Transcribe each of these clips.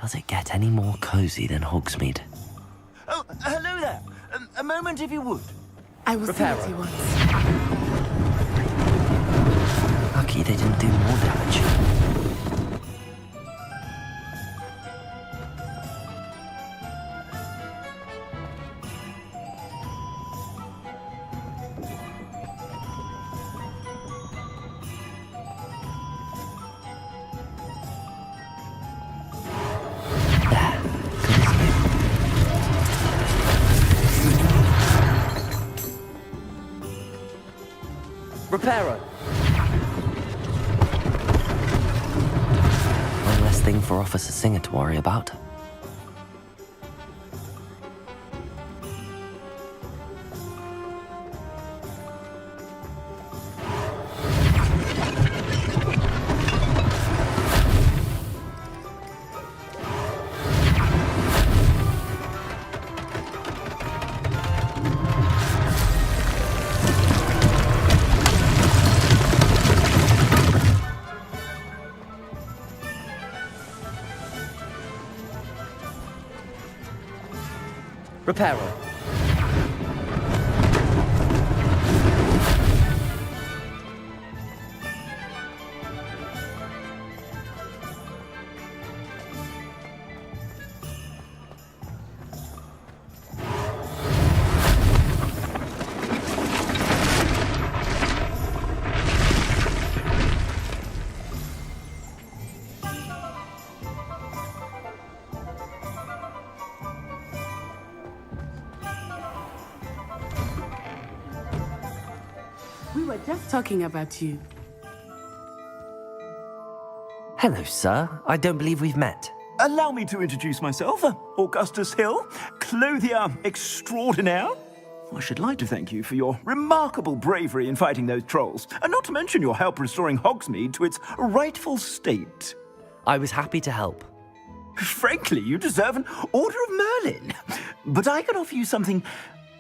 Does it get any more cozy than Hogsmeade? Oh, hello there. A moment if you would. I will see Repair what he it. wants. Lucky they didn't do more damage. There. Good as new. Repairer. One less thing for Officer Singer to worry about. Repairer. We were just talking about you. Hello, sir. I don't believe we've met. Allow me to introduce myself, Augustus Hill, clothier extraordinaire. I should like to thank you for your remarkable bravery in fighting those trolls, and not to mention your help restoring Hogsmeade to its rightful state. I was happy to help. Frankly, you deserve an Order of Merlin. But I can offer you something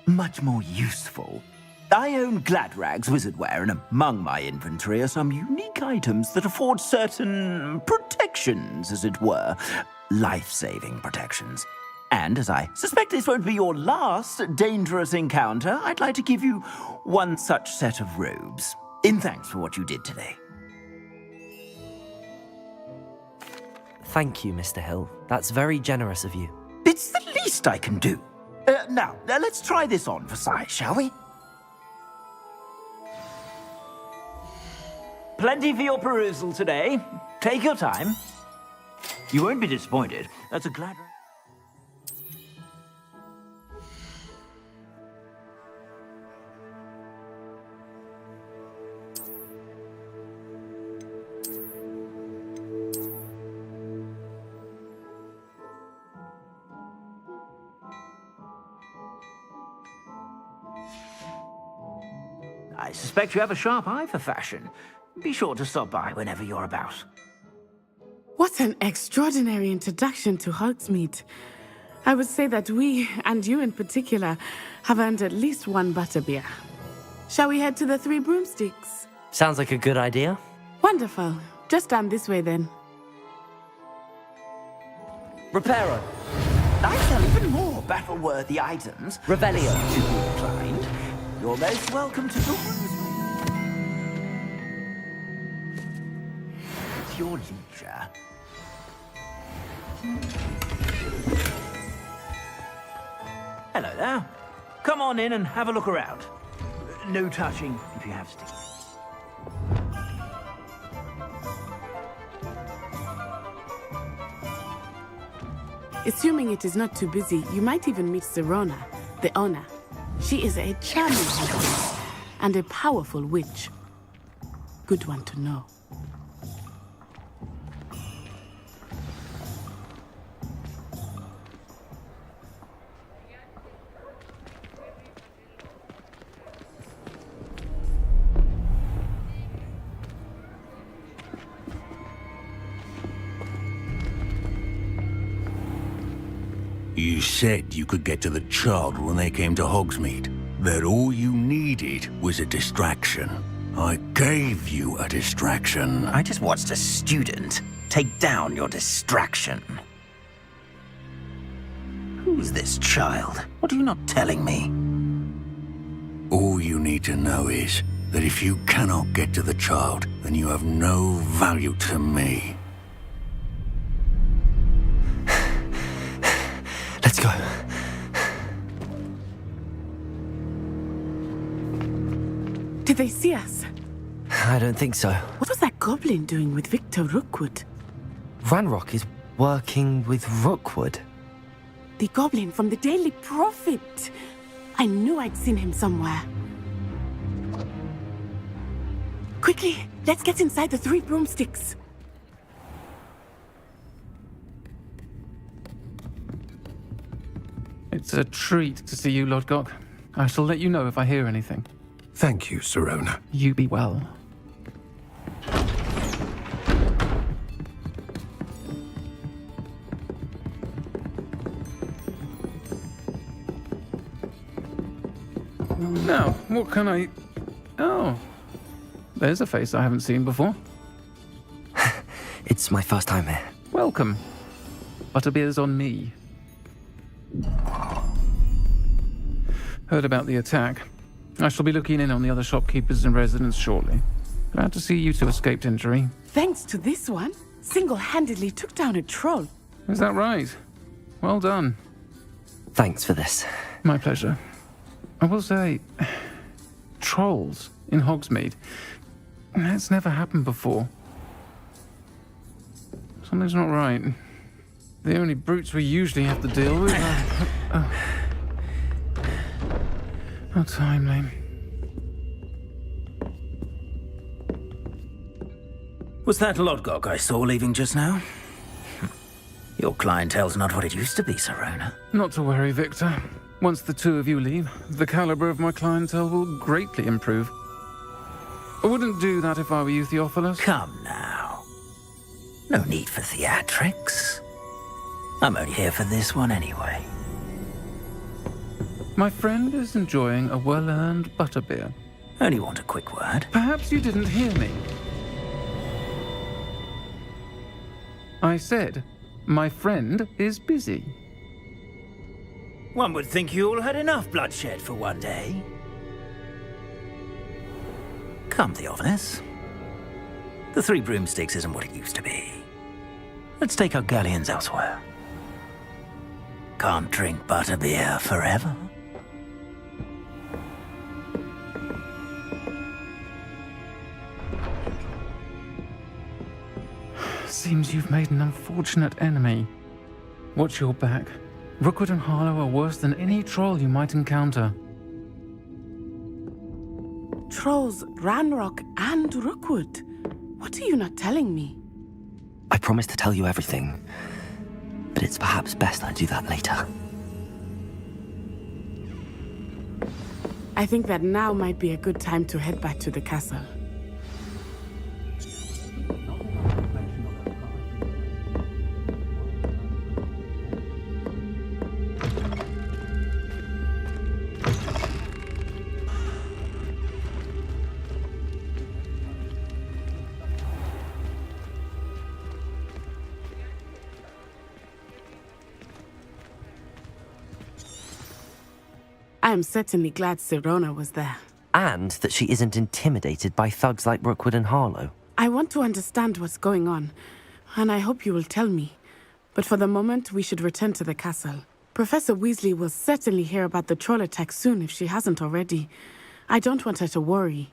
much more useful. I own Gladrag's wizardware, and among my inventory are some unique items that afford certain protections, as it were. Life-saving protections. And as I suspect this won't be your last dangerous encounter, I'd like to give you one such set of robes, in thanks for what you did today. Thank you, Mr. Hill. That's very generous of you. It's the least I can do. Now, let's try this on for size, shall we? Plenty for your perusal today. Take your time. You won't be disappointed. That's a glad... I suspect you have a sharp eye for fashion. Be sure to stop by whenever you're about. What an extraordinary introduction to Hogsmeade. I would say that we, and you in particular, have earned at least one butterbeer. Shall we head to the Three Broomsticks? Sounds like a good idea. Wonderful. Just down this way then. Repairer. I sell even more battle-worthy items. Revelio. To be inclined. You're most welcome to the... At your leisure. Hello there. Come on in and have a look around. No touching if you have to. Assuming it is not too busy, you might even meet Serona, the owner. She is a charming hostess and a powerful witch. Good one to know. You said you could get to the child when they came to Hogsmeade. That all you needed was a distraction. I gave you a distraction. I just watched a student take down your distraction. Who's this child? What are you not telling me? All you need to know is that if you cannot get to the child, then you have no value to me. Let's go. Did they see us? I don't think so. What was that goblin doing with Victor Rookwood? Ranrock is working with Rookwood. The goblin from the Daily Prophet. I knew I'd seen him somewhere. Quickly, let's get inside the 3 broomsticks. It's a treat to see you, Lodgok. I shall let you know if I hear anything. Thank you, Sirona. You be well. Now, what can I... Oh, there's a face I haven't seen before. It's my first time here. Welcome. Butterbeer's on me. Heard about the attack. I shall be looking in on the other shopkeepers and residents shortly. Glad to see you two escaped injury. Thanks to this one, single-handedly took down a troll. Is that right? Well done. Thanks for this. My pleasure. I will say, trolls in Hogsmeade. That's never happened before. Something's not right. The only brutes we usually have to deal with are... How timely. Was that Lodgok I saw leaving just now? Your clientele's not what it used to be, Sirona. Not to worry, Victor. Once the two of you leave, the caliber of my clientele will greatly improve. I wouldn't do that if I were you, Theophilus. Come now. No need for theatrics. I'm only here for this one anyway. My friend is enjoying a well-earned butterbeer. Only want a quick word. Perhaps you didn't hear me. I said, my friend is busy. One would think you all had enough bloodshed for one day. Come, Theophilus. The 3 broomsticks isn't what it used to be. Let's take our galleons elsewhere. Can't drink butterbeer forever. Seems you've made an unfortunate enemy. Watch your back. Rookwood and Harlow are worse than any troll you might encounter. Trolls, Ranrock, and Rookwood. What are you not telling me? I promised to tell you everything, but it's perhaps best I do that later. I think that now might be a good time to head back to the castle. I am certainly glad Sirona was there. And that she isn't intimidated by thugs like Rookwood and Harlow. I want to understand what's going on, and I hope you will tell me. But for the moment, we should return to the castle. Professor Weasley will certainly hear about the troll attack soon if she hasn't already. I don't want her to worry.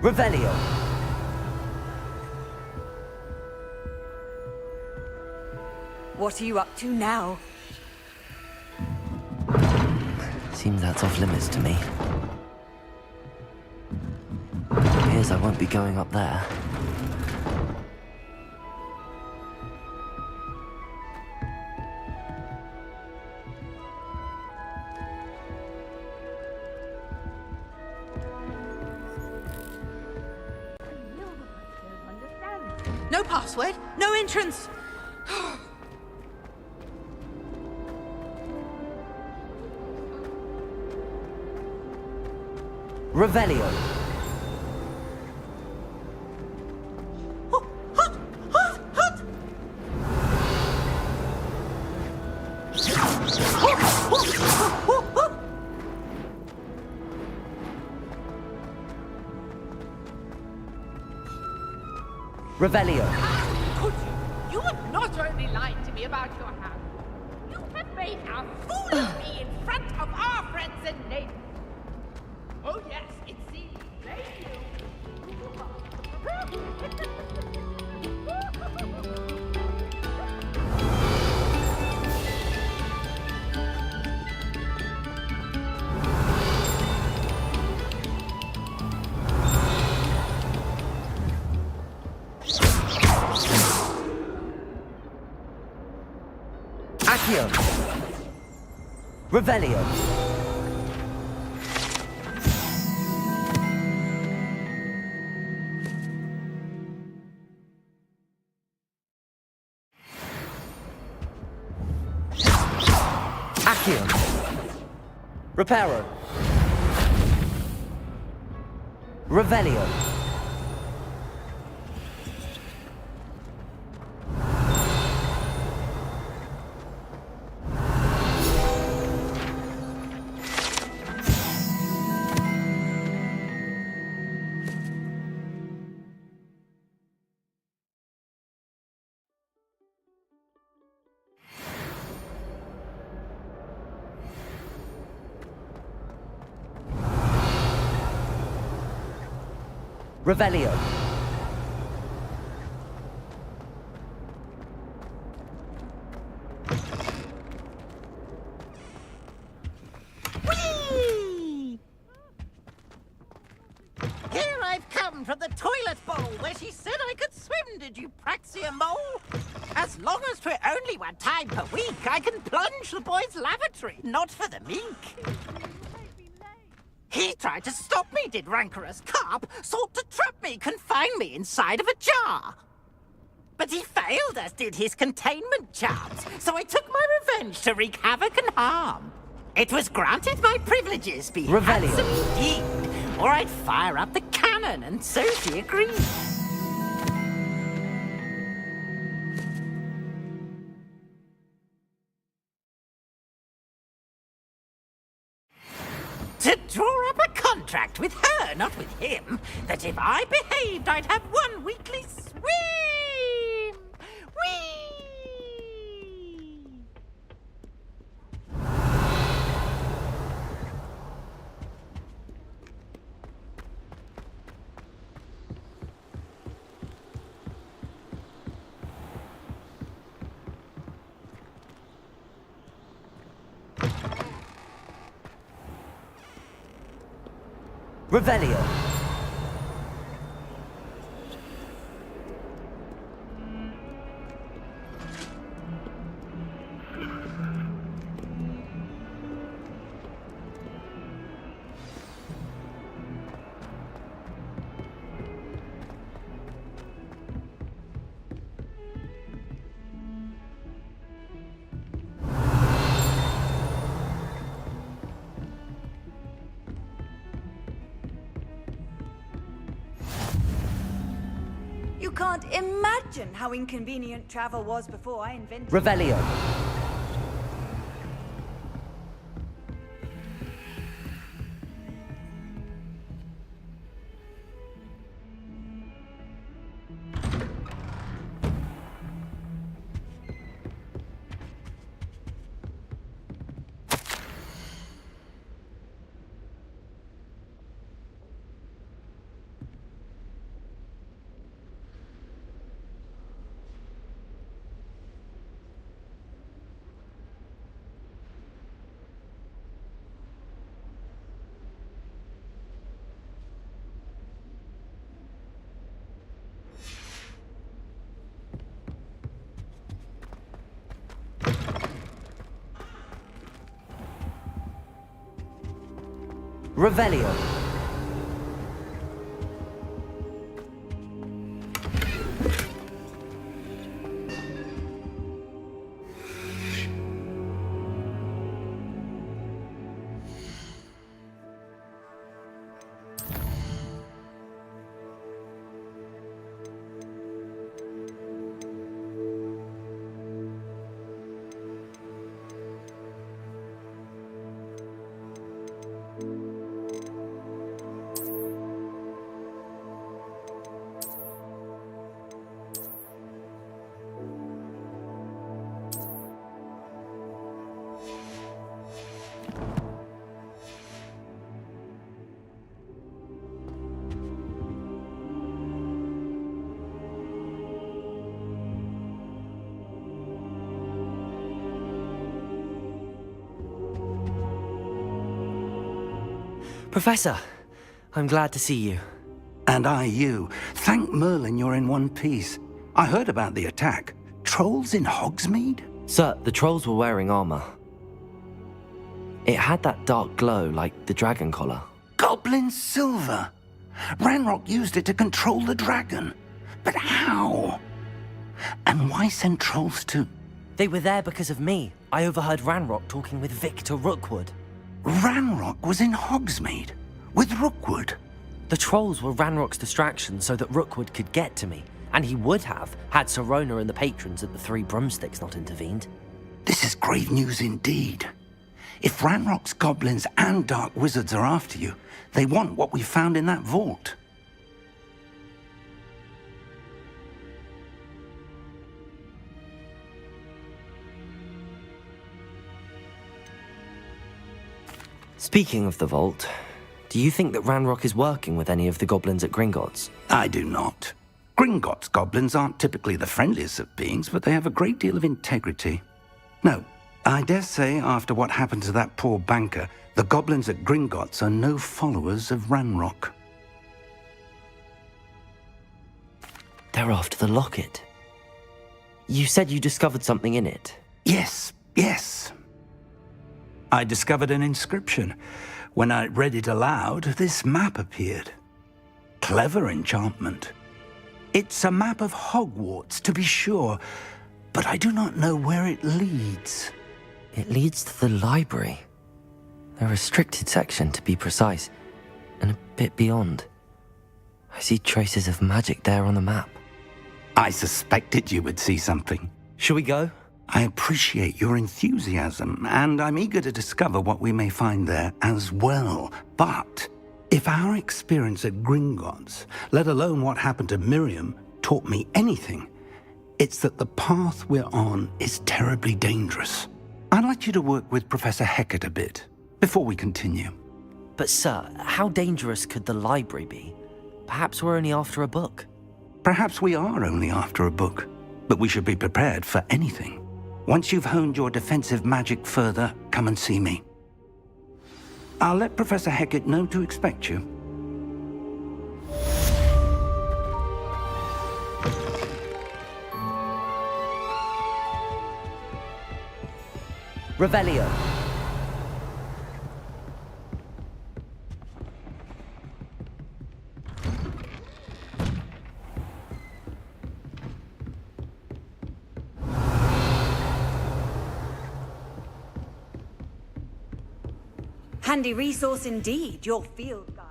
Revelio. What are you up to now? Seems that's off limits to me. Appears I won't be going up there. No password, no entrance. Revelio. Revelio. Could you? You have not only lied to me about your house, you have made a fool of me in front of our friends and neighbors. Oh yes, it seems plain Accio. Revelio. Accio. Reparo. Revelio. Revelio. Whee! Here I've come from the toilet bowl where she said I could swim, did you Praxia mole? As long as for only 1 time per week, I can plunge the boy's lavatory, not for the meek. He tried to stop me, did rancorous carp, sought to trap me, confine me inside of a jar. But he failed, as did his containment charms, so I took my revenge to wreak havoc and harm. It was granted my privileges be Revelio. handsome indeed, or I'd fire up the cannon, and so she agreed. To draw up a contract with her, not with him, that if I behaved, I'd have 1 weekly swim! Whee! Revelio. You can't imagine how inconvenient travel was before I invented Revelio. Revelio. Professor, I'm glad to see you. And I you. Thank Merlin you're in one piece. I heard about the attack. Trolls in Hogsmeade? Sir, the trolls were wearing armor. It had that dark glow like the dragon collar. Goblin silver! Ranrock used it to control the dragon. But how? And why send trolls to... They were there because of me. I overheard Ranrock talking with Victor Rookwood. Ranrock was in Hogsmeade? With Rookwood? The trolls were Ranrock's distraction so that Rookwood could get to me. And he would have, had Sirona and the patrons at the Three Broomsticks not intervened. This is grave news indeed. If Ranrock's goblins and dark wizards are after you, they want what we found in that vault. Speaking of the vault, do you think that Ranrock is working with any of the goblins at Gringotts? I do not. Gringotts goblins aren't typically the friendliest of beings, but they have a great deal of integrity. No, I dare say after what happened to that poor banker, the goblins at Gringotts are no followers of Ranrock. They're after the locket. You said you discovered something in it. Yes. I discovered an inscription. When I read it aloud, this map appeared. Clever enchantment. It's a map of Hogwarts, to be sure, but I do not know where it leads. It leads to the library. The restricted section, to be precise, and a bit beyond. I see traces of magic there on the map. I suspected you would see something. Shall we go? I appreciate your enthusiasm, and I'm eager to discover what we may find there as well. But if our experience at Gringotts, let alone what happened to Miriam, taught me anything, it's that the path we're on is terribly dangerous. I'd like you to work with Professor Hecat a bit before we continue. But sir, how dangerous could the library be? Perhaps we're only after a book. Perhaps we are only after a book, but we should be prepared for anything. Once you've honed your defensive magic further, come and see me. I'll let Professor Hecat know to expect you. Revelio. Handy resource indeed, your field guide.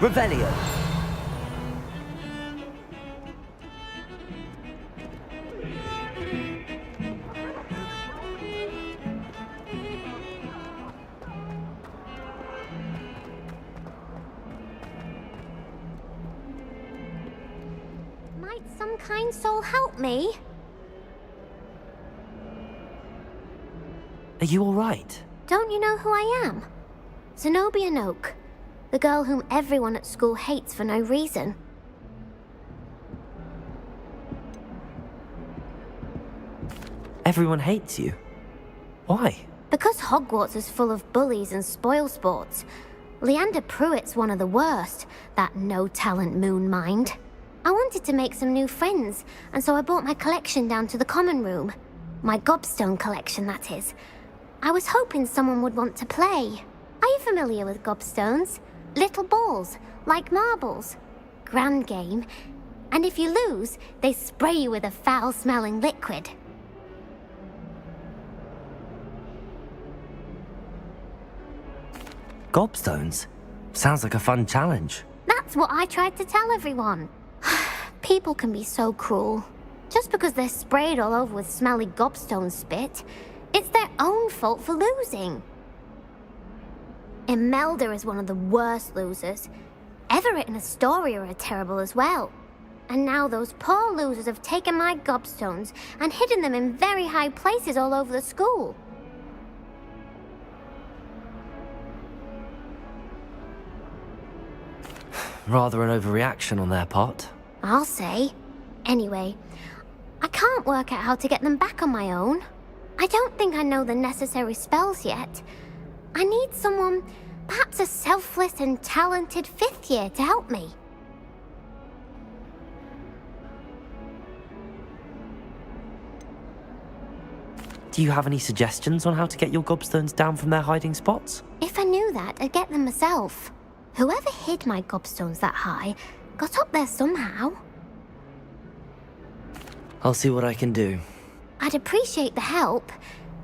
Revelio. Might some kind soul help me? Are you all right? Don't you know who I am? Zenobia Noak, the girl whom everyone at school hates for no reason. everyone hates you. Why? Because Hogwarts is full of bullies and spoilsports. Leander Pruitt's one of the worst, that no-talent moon mind. I wanted to make some new friends, and so I brought my collection down to the common room. My gobstone collection, that is. I was hoping someone would want to play. Are you familiar with gobstones? Little balls, like marbles. Grand game. And if you lose, they spray you with a foul-smelling liquid. Gobstones? Sounds like a fun challenge. That's what I tried to tell everyone. People can be so cruel. Just because they're sprayed all over with smelly gobstone spit, it's their own fault for losing. Imelda is one of the worst losers. Everett and Astoria are terrible as well. And now those poor losers have taken my gobstones and hidden them in very high places all over the school. Rather an overreaction on their part. I'll say. Anyway, I can't work out how to get them back on my own. I don't think I know the necessary spells yet. I need someone, perhaps a selfless and talented 5th year to help me. Do you have any suggestions on how to get your gobstones down from their hiding spots? If I knew that, I'd get them myself. Whoever hid my gobstones that high got up there somehow. I'll see what I can do. I'd appreciate the help.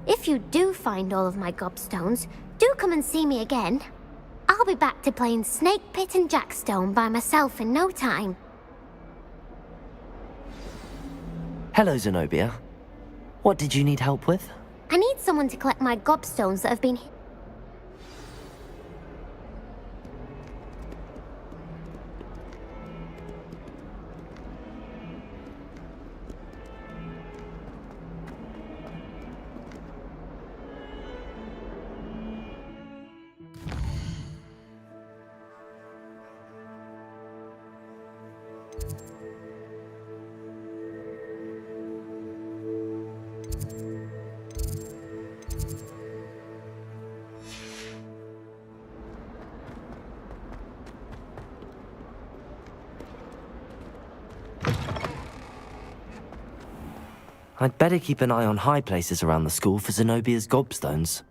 If you do find all of my gobstones, do come and see me again. I'll be back to playing Snake Pit and Jackstone by myself in no time. Hello, Zenobia. What did you need help with? I need someone to collect my gobstones that have been... I'd better keep an eye on high places around the school for Zenobia's gobstones.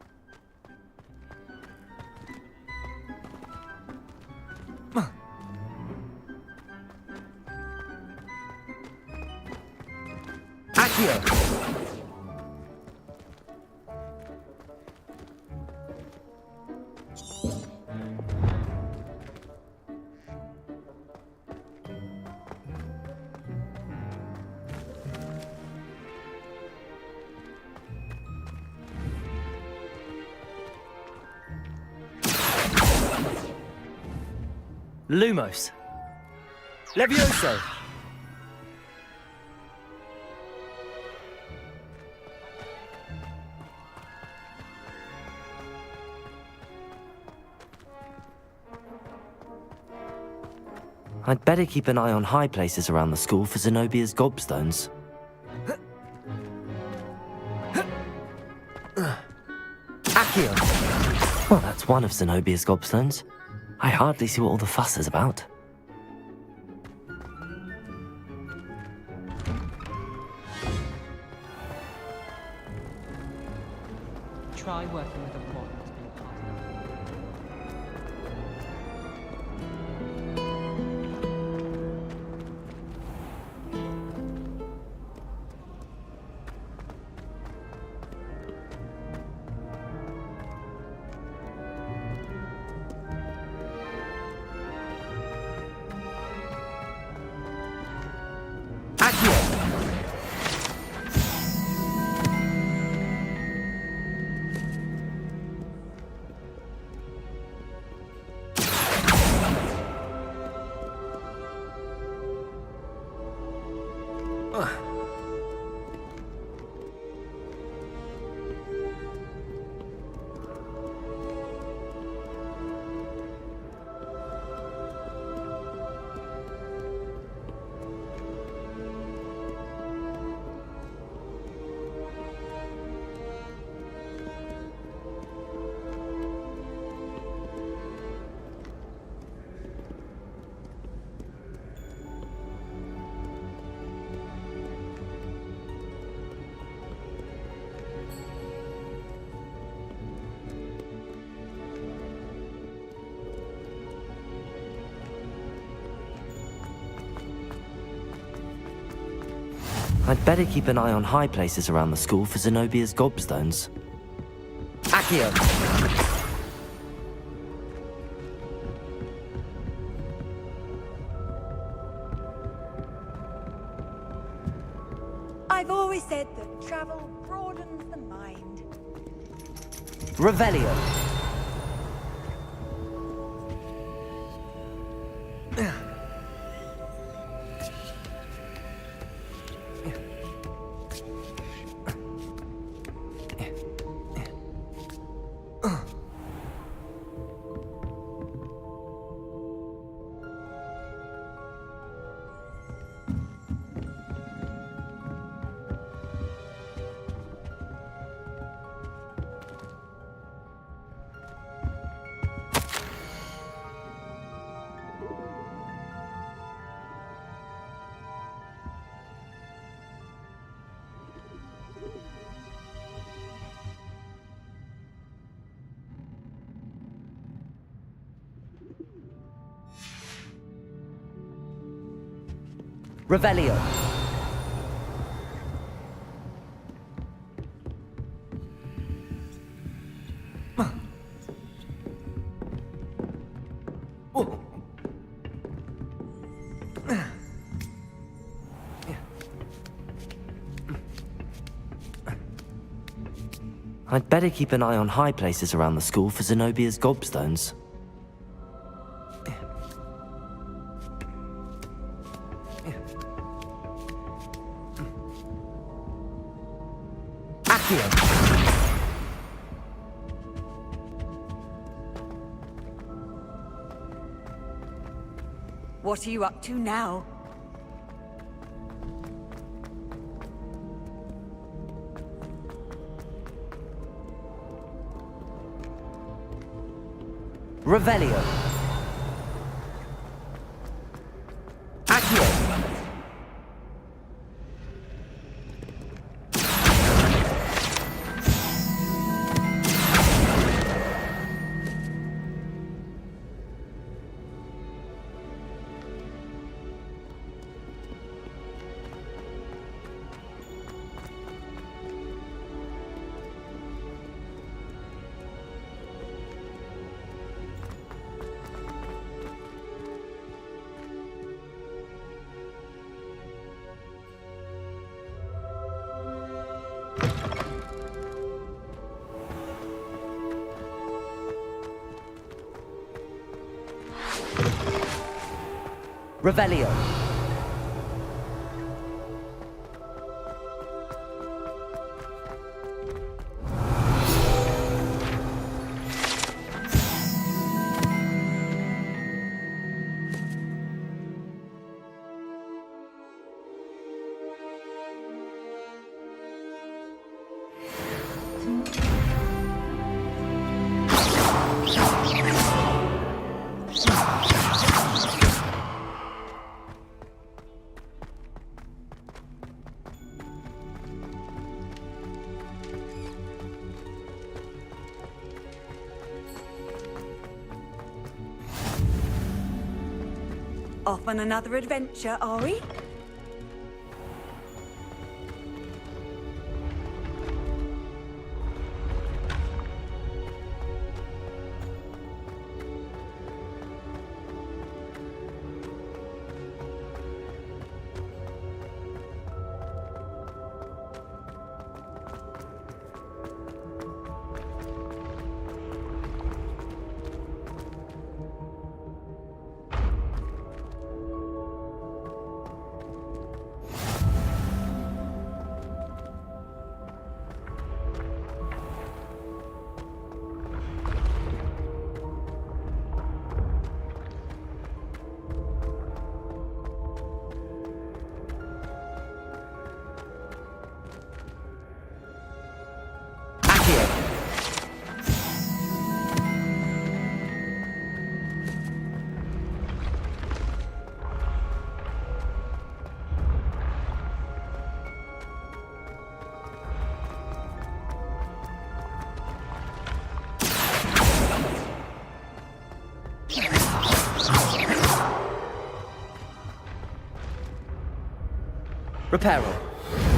Accio! Lumos. Levioso. I'd better keep an eye on high places around the school for Zenobia's gobstones. Accio. Well, that's one of Zenobia's gobstones. I hardly see what all the fuss is about. Try working with a mod that's been part I'd better keep an eye on high places around the school for Zenobia's gobstones. Accio! I've always said that travel broadens the mind. Revelio! Revelio. I'd better keep an eye on high places around the school for Zenobia's gobstones. What are you up to now? Revelio. Accio. Revelio. Off on another adventure, are we? Reparo.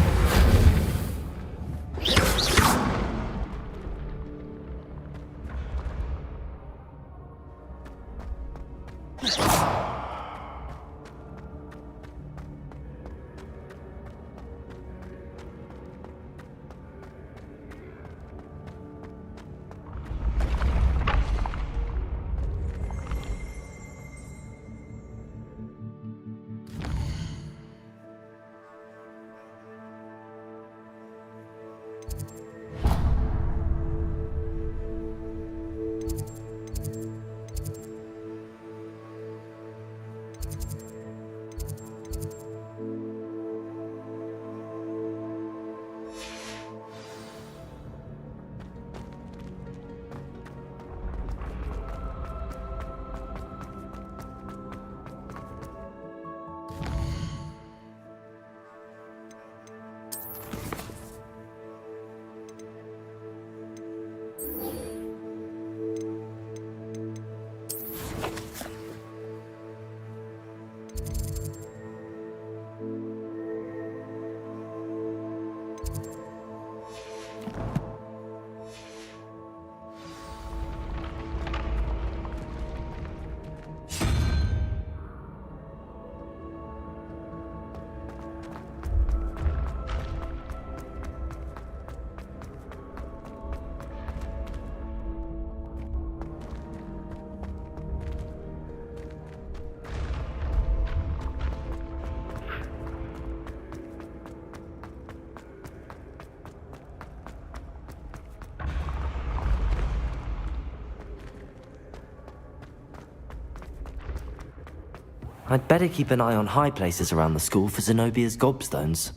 I'd better keep an eye on high places around the school for Zenobia's gobstones.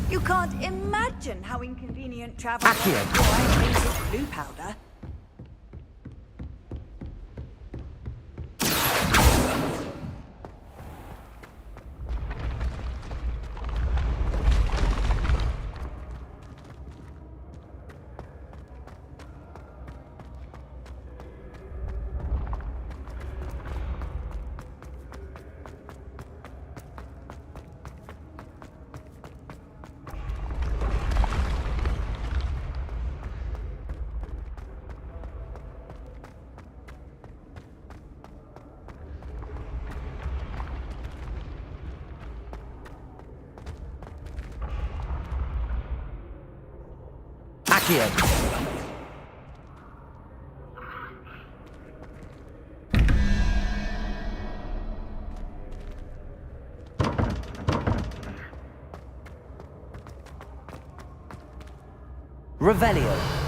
You can't imagine how inconvenient travel was before I invented blue powder. Accio! Revelio!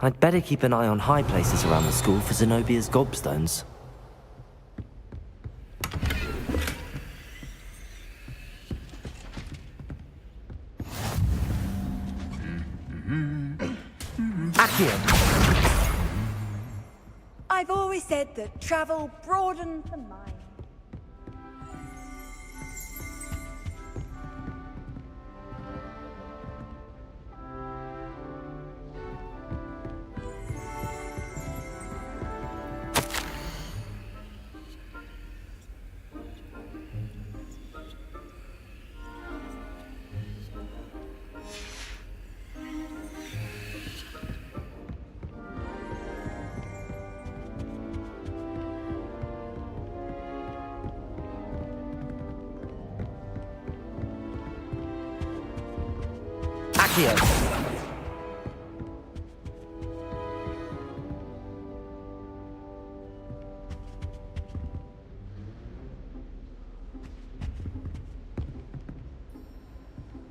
I'd better keep an eye on high places around the school for Zenobia's gobstones. Accio! I've always said that travel broadens the mind. Accio!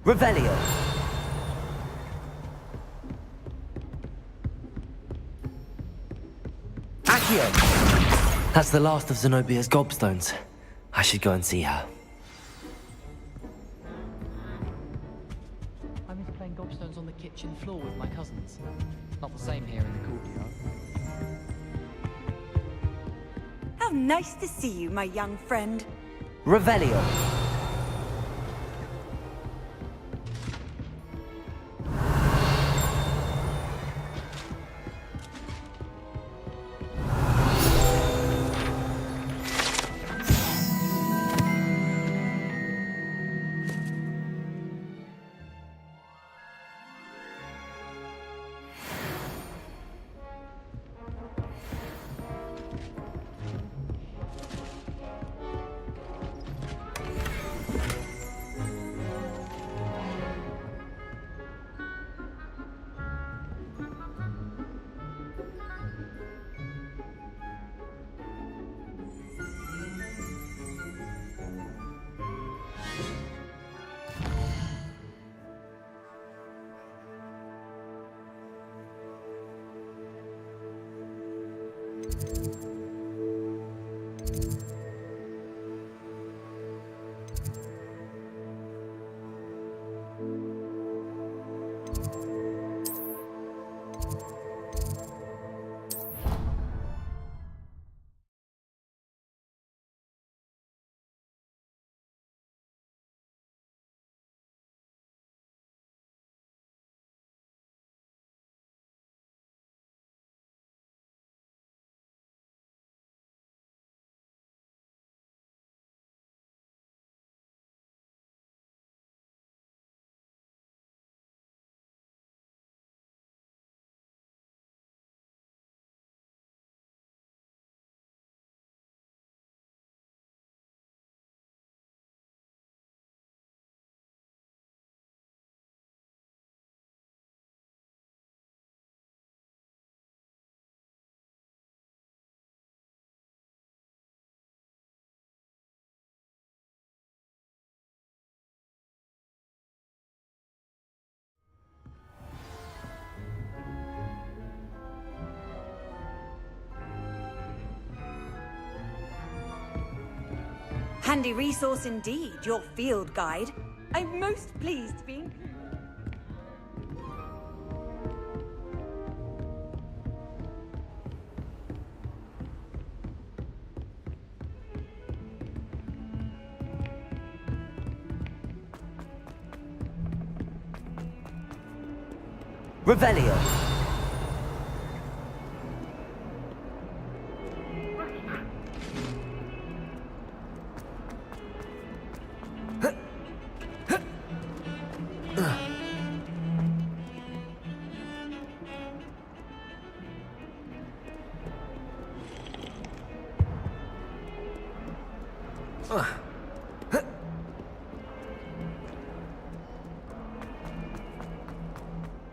Revelio! Accio! That's the last of Zenobia's gobstones. I should go and see her. I miss playing gobstones on the kitchen floor with my cousins. Not the same here in the courtyard. How nice to see you, my young friend. Revelio! Handy resource indeed, your field guide. I'm most pleased to be included. Revelio.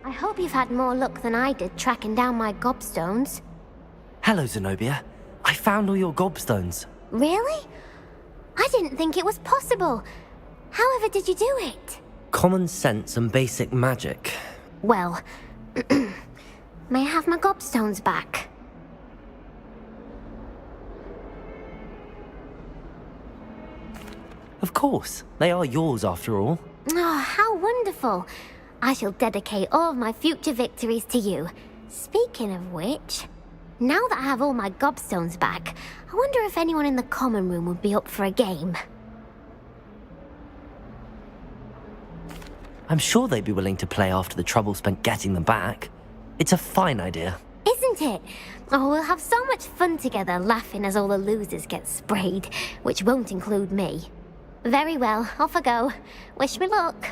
I hope you've had more luck than I did tracking down my gobstones. Hello, Zenobia. I found all your gobstones. Really? I didn't think it was possible. However did you do it? Common sense and basic magic. Well, may I have my gobstones back? Of course. They are yours after all. Oh, how wonderful. I shall dedicate all of my future victories to you. Speaking of which, now that I have all my gobstones back, I wonder if anyone in the common room would be up for a game. I'm sure they'd be willing to play after the trouble spent getting them back. It's a fine idea. Isn't it? Oh, we'll have so much fun together laughing as all the losers get sprayed, which won't include me. Very well, off I go. Wish me luck.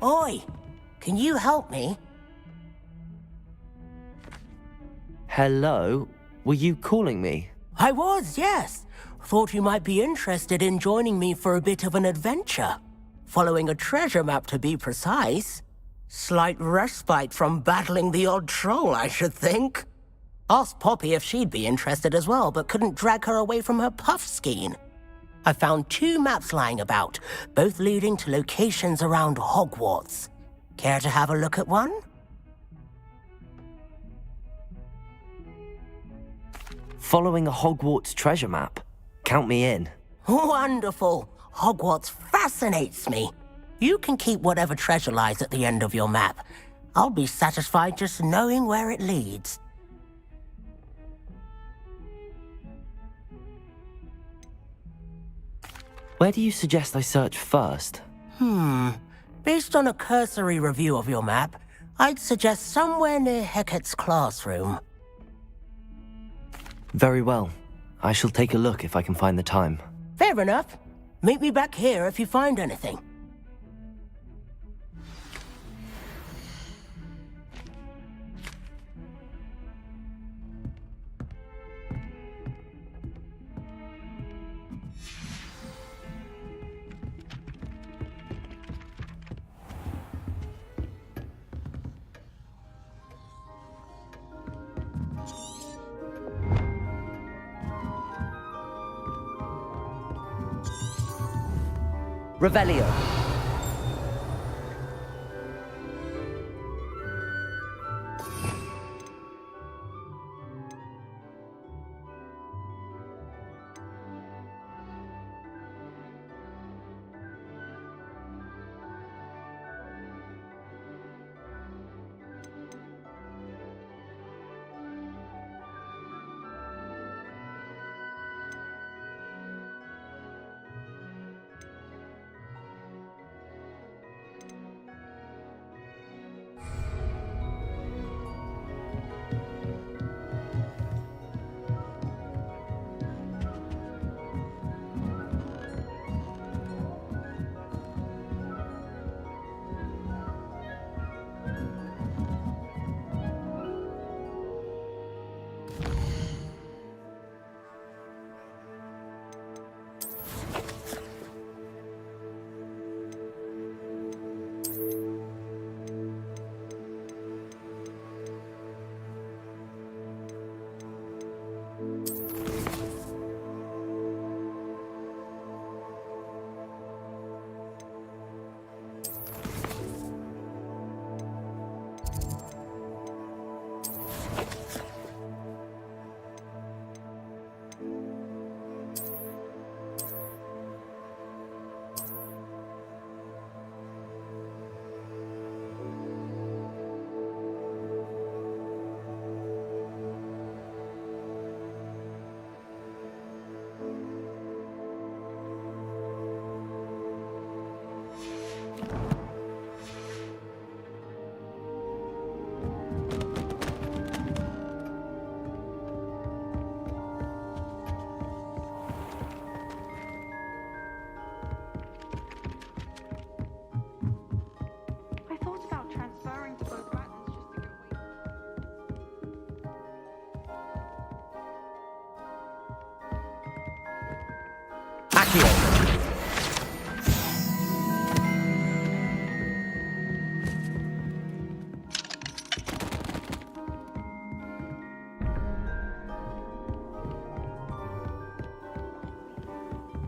Oi! Can you help me? Hello? Were you calling me? I was, yes. Thought you might be interested in joining me for a bit of an adventure. Following a treasure map, to be precise. Slight respite from battling the odd troll, I should think. Asked Poppy if she'd be interested as well, but couldn't drag her away from her puff skein. I found 2 maps lying about, both leading to locations around Hogwarts. Care to have a look at one? Following a Hogwarts treasure map. Count me in. Wonderful. Hogwarts fascinates me. You can keep whatever treasure lies at the end of your map. I'll be satisfied just knowing where it leads. Where do you suggest I search first? Based on a cursory review of your map, I'd suggest somewhere near Hecat's classroom. Very well. I shall take a look if I can find the time. Fair enough. Meet me back here if you find anything. Revelio.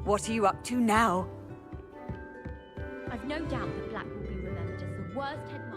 What are you up to now? I've no doubt that Black will be remembered as the worst headmaster.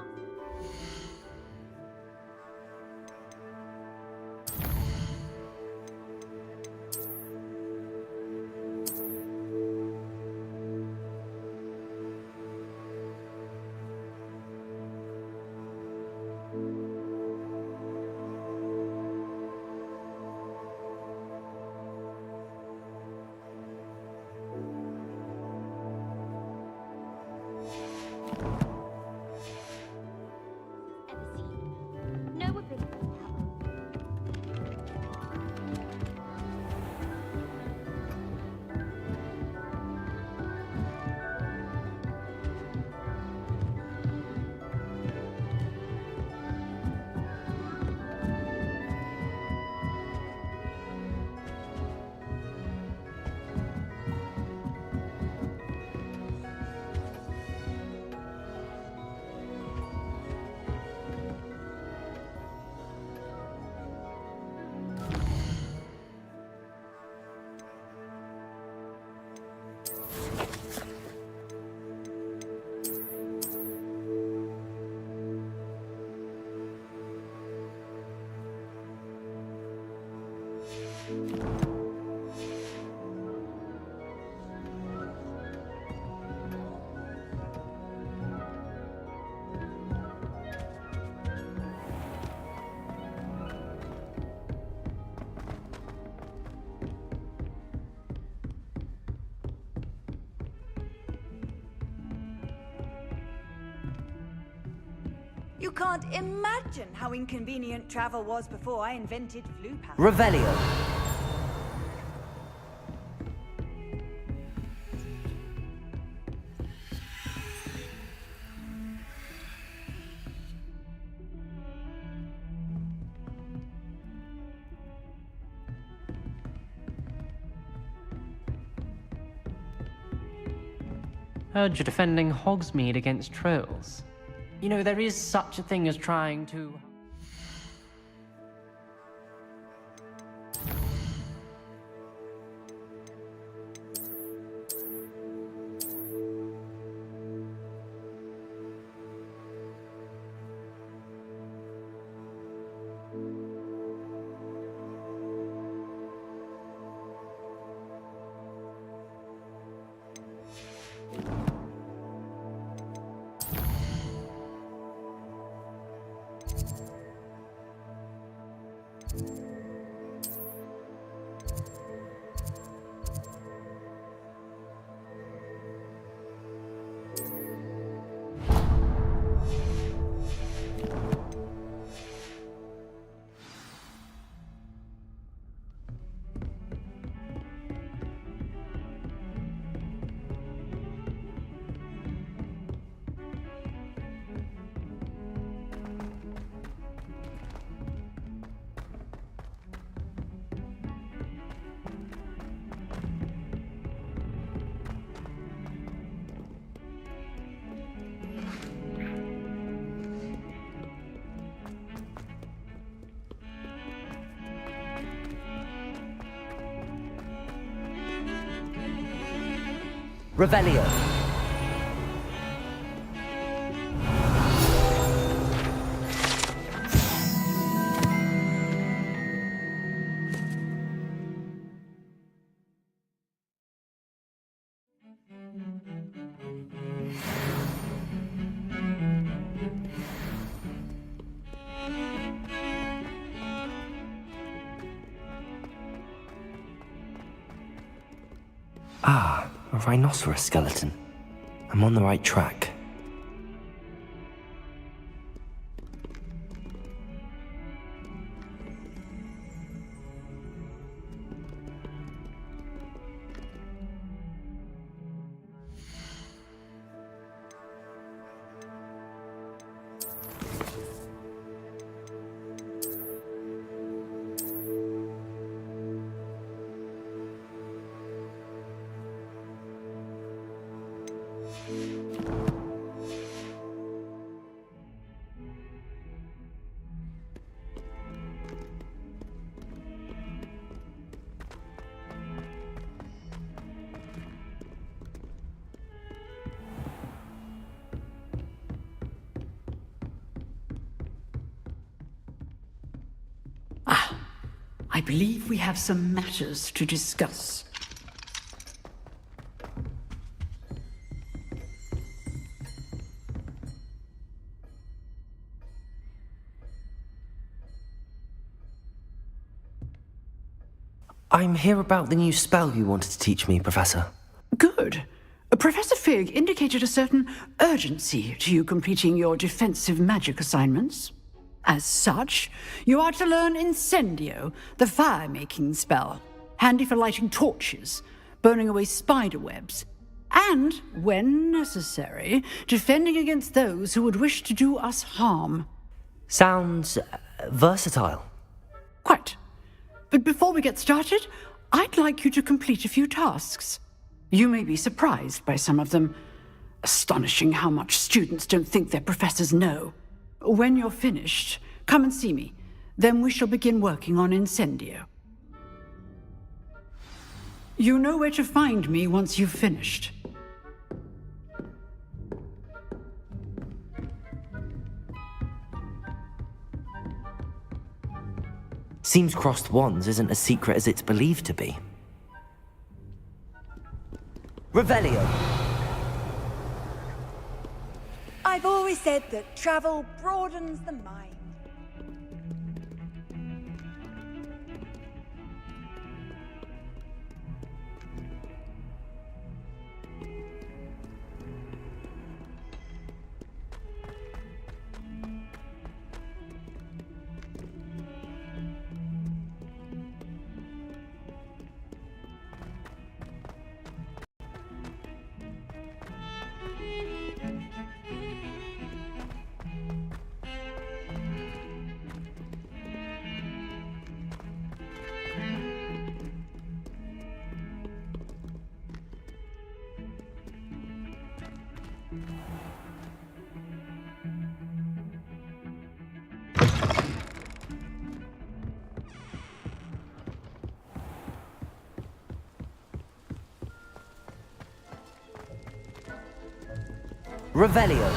You can't imagine how inconvenient travel was before I invented flu passes. Revelio. Heard you're defending Hogsmeade against trolls. You know, there is such a thing as trying to... Revelio. Ah, a rhinoceros skeleton. I'm on the right track. I believe we have some matters to discuss. I'm here about the new spell you wanted to teach me, Professor. Good. Professor Fig indicated a certain urgency to you completing your defensive magic assignments. As such, you are to learn Incendio, the fire-making spell, handy for lighting torches, burning away spider webs, and, when necessary, defending against those who would wish to do us harm. Sounds versatile. Quite. But before we get started, I'd like you to complete a few tasks. You may be surprised by some of them. Astonishing how much students don't think their professors know. When you're finished, come and see me. Then we shall begin working on Incendio. You know where to find me once you've finished. Seems crossed wands isn't as secret as it's believed to be. Revelio! I've always said that travel broadens the mind. Revelio!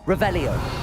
Revelio!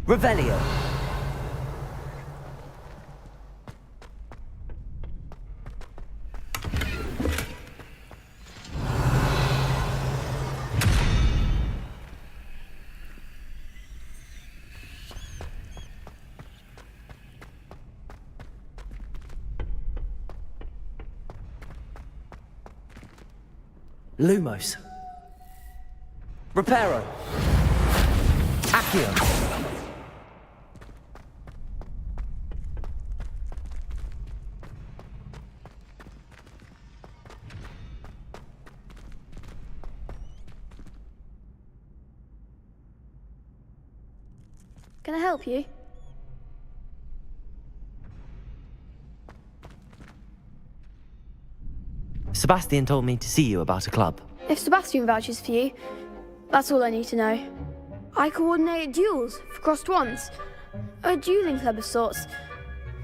Revelio! Lumos. Reparo. Accio. Can I help you? Sebastian told me to see you about a club. If Sebastian vouches for you, that's all I need to know. I coordinate duels for crossed wands. A dueling club of sorts.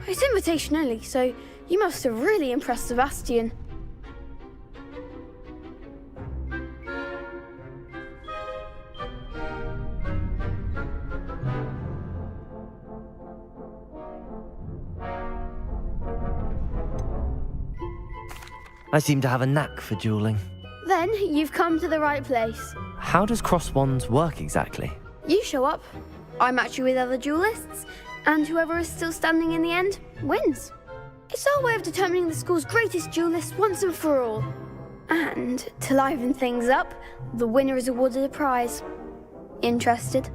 It's invitation only, so you must have really impressed Sebastian. I seem to have a knack for dueling. Then you've come to the right place. How does cross wands work exactly? You show up, I match you with other duelists, and whoever is still standing in the end wins. It's our way of determining the school's greatest duelist once and for all. And to liven things up, the winner is awarded a prize. Interested?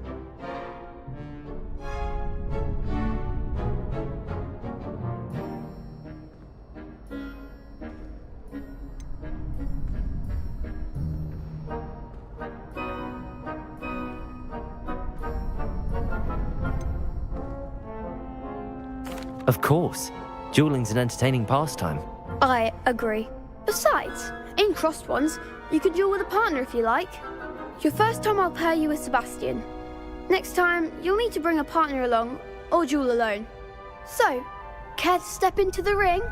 Of course. Dueling's an entertaining pastime. I agree. Besides, in crossed ones, you can duel with a partner if you like. Your first time I'll pair you with Sebastian. Next time, you'll need to bring a partner along, or duel alone. So, care to step into the ring?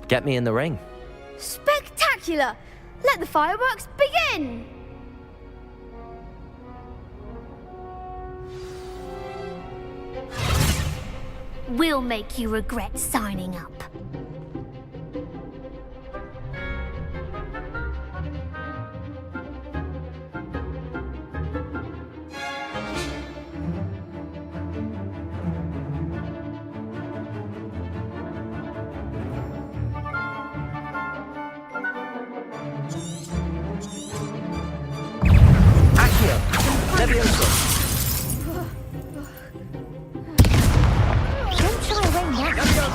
Get me in the ring. Spectacular! Let the fireworks begin! We'll make you regret signing up. Leviosa! Don't shy away now.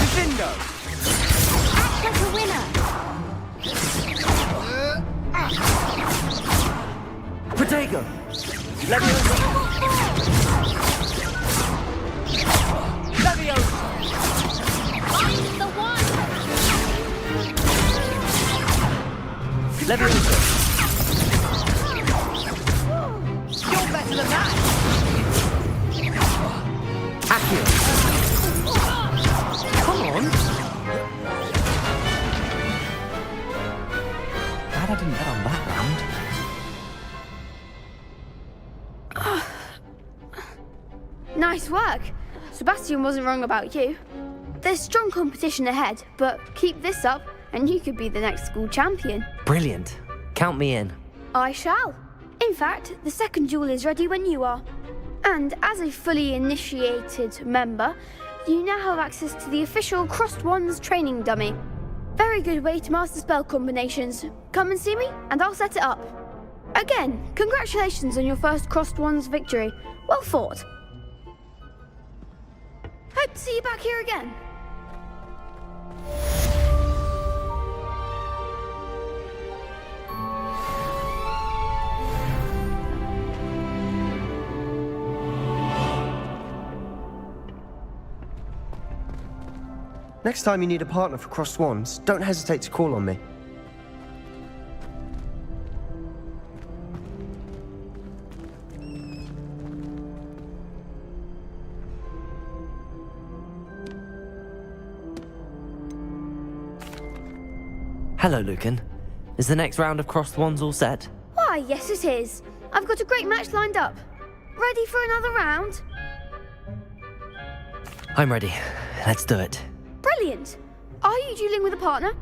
Defendo! Act like a winner. Protego! Leviosa! Leviosa! I'm the one. Leviosa! You're better than that! Accio! Come on! Glad I didn't bet on that round. Nice work. Sebastian wasn't wrong about you. There's strong competition ahead, but keep this up and you could be the next school champion. Brilliant. Count me in. I shall. In fact, the second duel is ready when you are. And as a fully initiated member, you now have access to the official Crossed Wands training dummy. Very good way to master spell combinations. Come and see me and I'll set it up. Again, congratulations on your first Crossed Wands victory. Well fought. Hope to see you back here again. Next time you need a partner for Crossed Wands, don't hesitate to call on me. Hello, Lucan. Is the next round of Crossed Wands all set? Why, yes it is. I've got a great match lined up. Ready for another round? I'm ready. Let's do it. Brilliant. Are you dueling with a partner?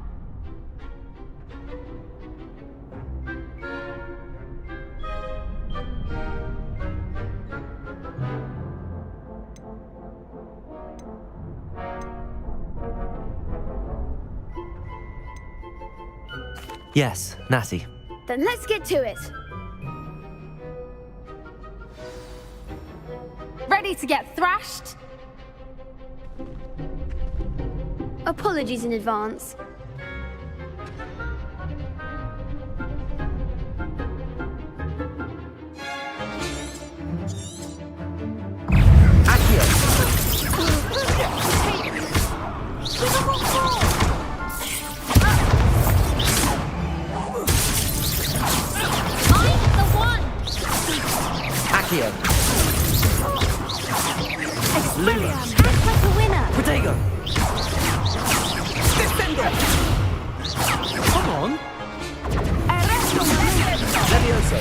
Yes, Natty. Then let's get to it. Ready to get thrashed? Apologies in advance. Accio! Luna! Act like a winner. Protego! Come on! Leviosa!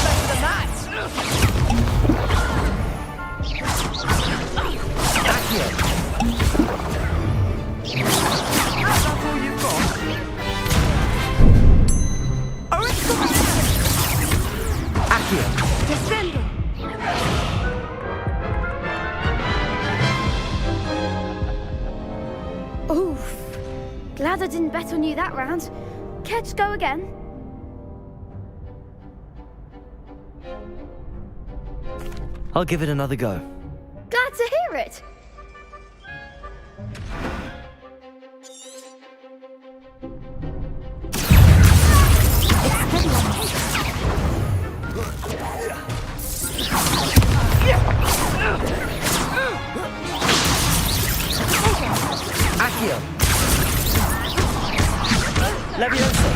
Better than that! Accio! That's all you've got? Accio! Defender! Oof. Glad I didn't bet on you that round. Care to go again? I'll give it another go. Glad to hear it. Accio! Leviosa!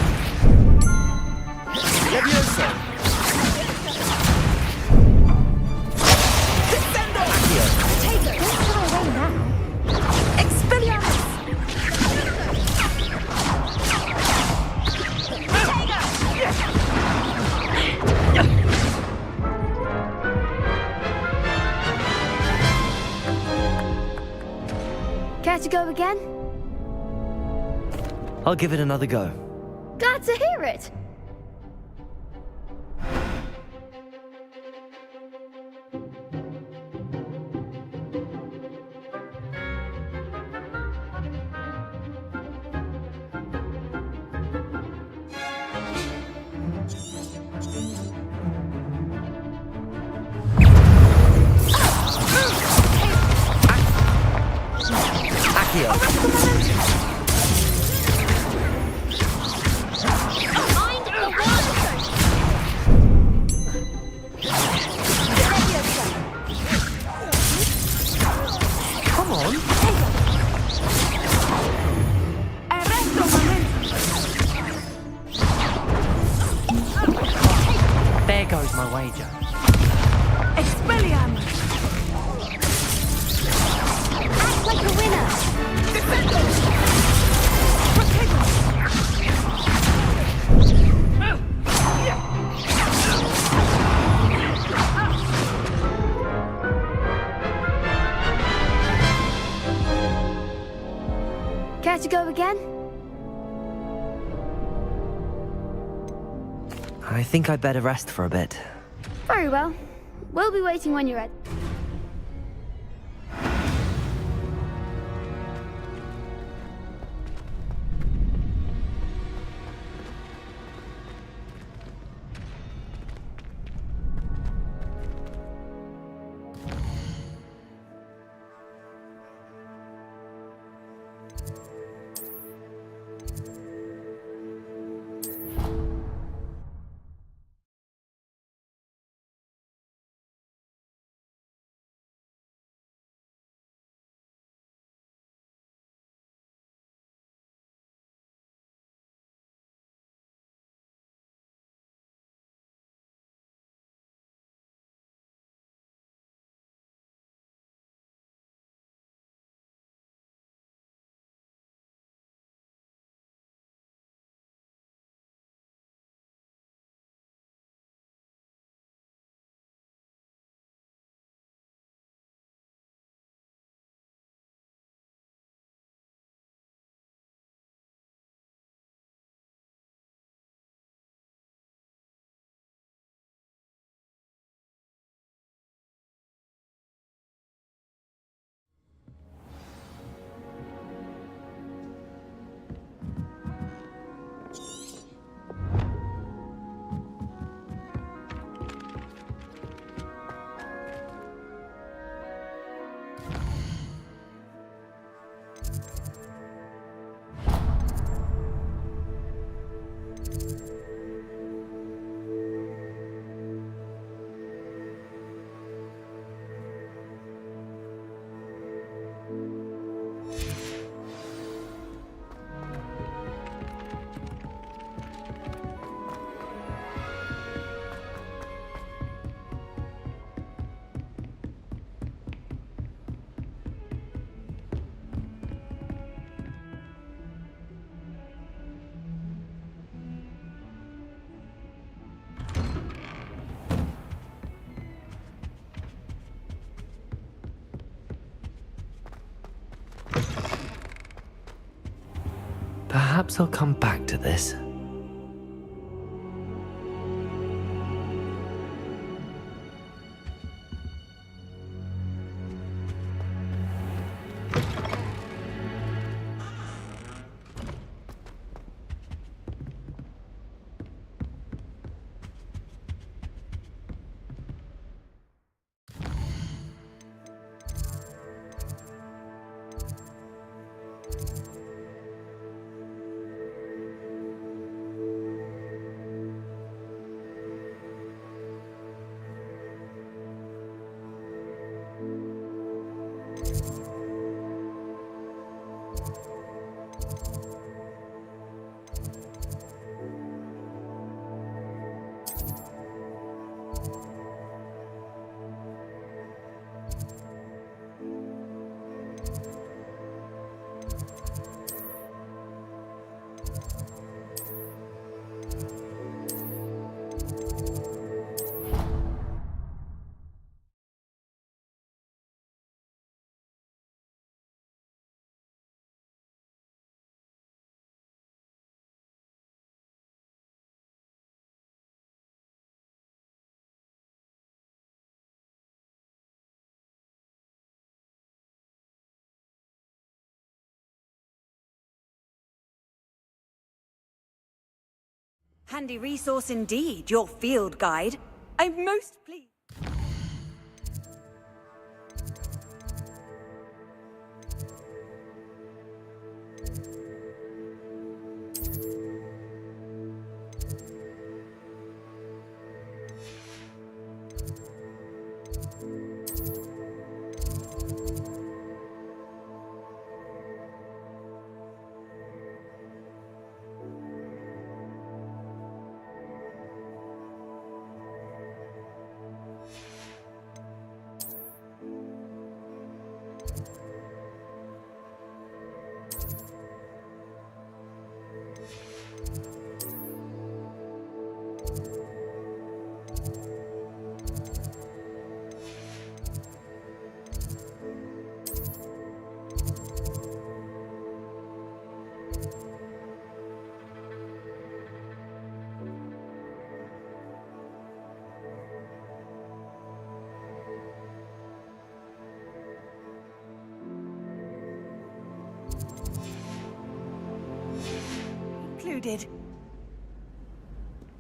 Leviosa! Accio! Take it. Don't shy away now. Expelliarmus! Care to go again? I'll give it another go. Glad to hear it. wager. Expelliarmus! Act like a winner! Care to go again? I think I'd better rest for a bit. Very well. We'll be waiting when you're ready. Perhaps I'll come back to this. Handy resource indeed, your field guide. I'm most pleased.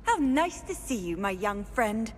How nice to see you, my young friend.